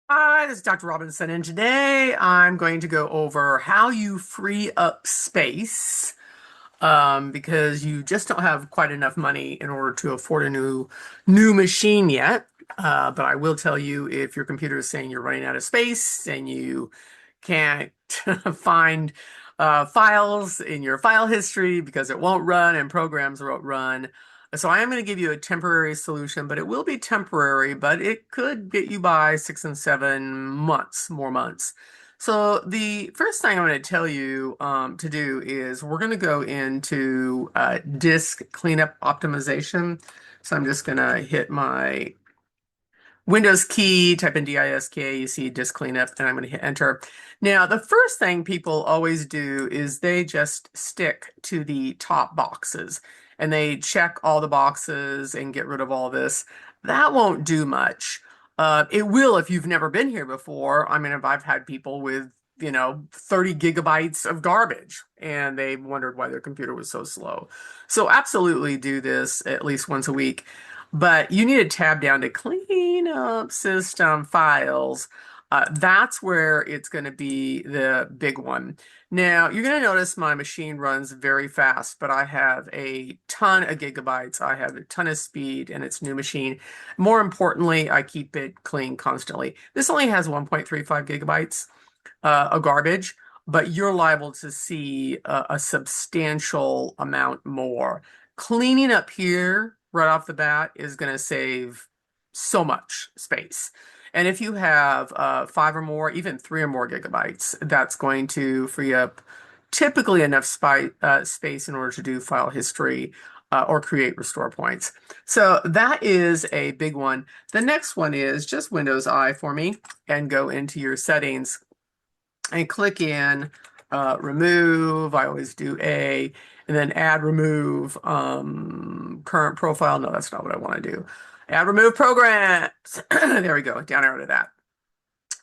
Hi, this is Dr. Robinson, and today I'm going to go over how you free up space because you just don't have quite enough money in order to afford a new machine yet. But I will tell you if your computer is saying you're running out of space and you can't find files in your file history because it won't run and programs won't run. So I am going to give you a temporary solution, but it will be temporary, but it could get you by 6 and 7 months, more months. So the first thing I'm going to tell you to do is we're going to go into disk cleanup optimization. So I'm just going to hit my Windows key, type in disk, you see disk cleanup, and I'm going to hit enter. Now, the first thing people always do is they just stick to the top boxes and they check all the boxes and get rid of all this. That won't do much. It will if you've never been here before. I mean, if I've had people with 30 gigabytes of garbage and they wondered why their computer was so slow. So absolutely do this at least once a week. But you need to tab down to clean up system files. That's where it's going to be the big one. Now, you're going to notice my machine runs very fast, but I have a ton of gigabytes. I have a ton of speed, and it's a new machine. More importantly, I keep it clean constantly. This only has 1.35 gigabytes of garbage, but you're liable to see a substantial amount more. Cleaning up here right off the bat is going to save so much space. And if you have 5 or more, even 3 or more gigabytes, that's going to free up typically enough space in order to do file history or create restore points. So that is a big one. The next one is just Windows I for me and go into your settings and click in remove. I always do A, and then add remove current profile. No, that's not what I want to do. Add remove programs. There we go. Down arrow to that.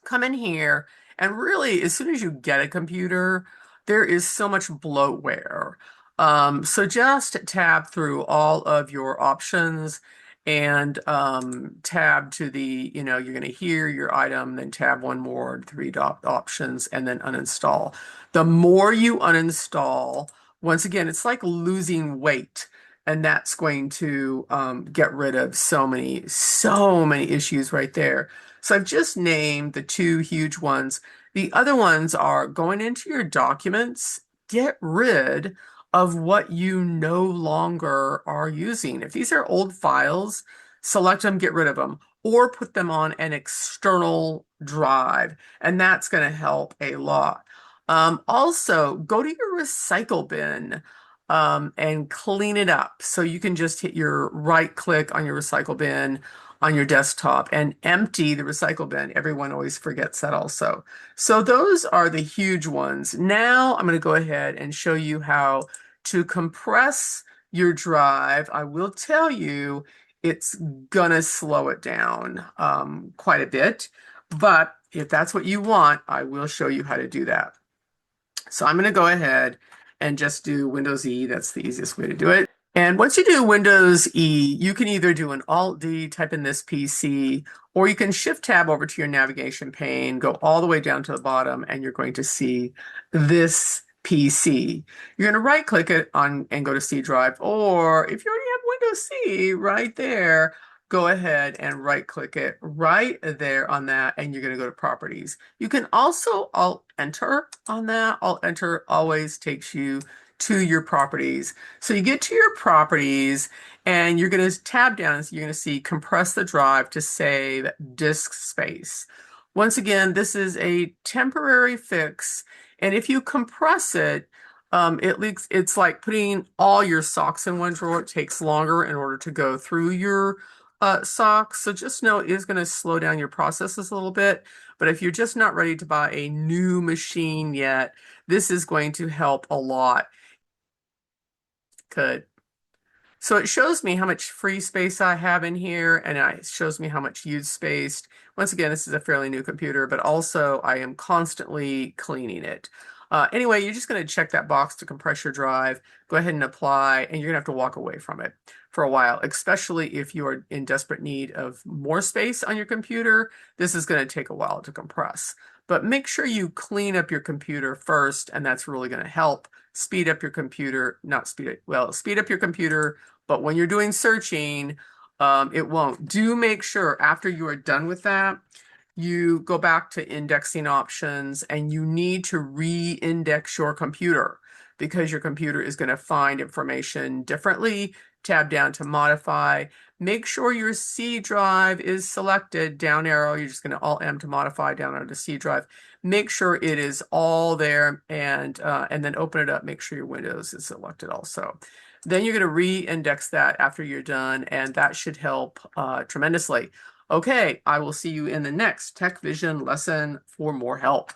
Come in here, and really, as soon as you get a computer, there is so much bloatware. So just tab through all of your options and tab to the, you're going to hear your item, then tab one more, three dot options, and then uninstall. The more you uninstall, once again, it's like losing weight. And that's going to get rid of so many issues right there. So I've just named the two huge ones. The other ones are going into your documents, get rid of what you no longer are using. If these are old files, select them, get rid of them, or put them on an external drive, and that's going to help a lot. Also, go to your recycle bin and clean it up. So you can just hit your right click on your recycle bin on your desktop and empty the recycle bin. Everyone always forgets that also. So those are the huge ones. Now I'm going to go ahead and show you how to compress your drive. I will tell you it's gonna slow it down quite a bit, but if that's what you want, I will show you how to do that. So I'm going to go ahead and just do Windows E. That's the easiest way to do it. And once you do Windows E, you can either do an Alt D, type in this PC, or you can Shift Tab over to your navigation pane, go all the way down to the bottom, and you're going to see this PC. You're going to right click it on and go to C drive, or if you already have Windows C right there, go ahead and right click it right there on that, and you're going to go to properties. You can also Alt Enter on that. Alt Enter always takes you to your properties. So you get to your properties and you're going to tab down and you're going to see compress the drive to save disk space. Once again, this is a temporary fix. And if you compress it, it's like putting all your socks in one drawer. It takes longer in order to go through your socks. So just know it is going to slow down your processes a little bit. But if you're just not ready to buy a new machine yet, this is going to help a lot. Good. So it shows me how much free space I have in here, and it shows me how much used space. Once again, this is a fairly new computer, but also I am constantly cleaning it. Anyway, you're just going to check that box to compress your drive, go ahead and apply, and you're going to have to walk away from it. for a while, especially if you are in desperate need of more space on your computer. This is going to take a while to compress. But make sure you clean up your computer first, and that's really going to help speed up your computer, not speed it, well, speed up your computer, but when you're doing searching, it won't. Do make sure after you are done with that, you go back to indexing options and you need to re-index your computer because your computer is going to find information differently. Tab down to modify. Make sure your C drive is selected, down arrow. You're just going to Alt M to modify, down arrow to C drive. Make sure it is all there, and then open it up. Make sure your Windows is selected also. Then you're going to re-index that after you're done, and that should help tremendously. Okay, I will see you in the next TechVision lesson for more help.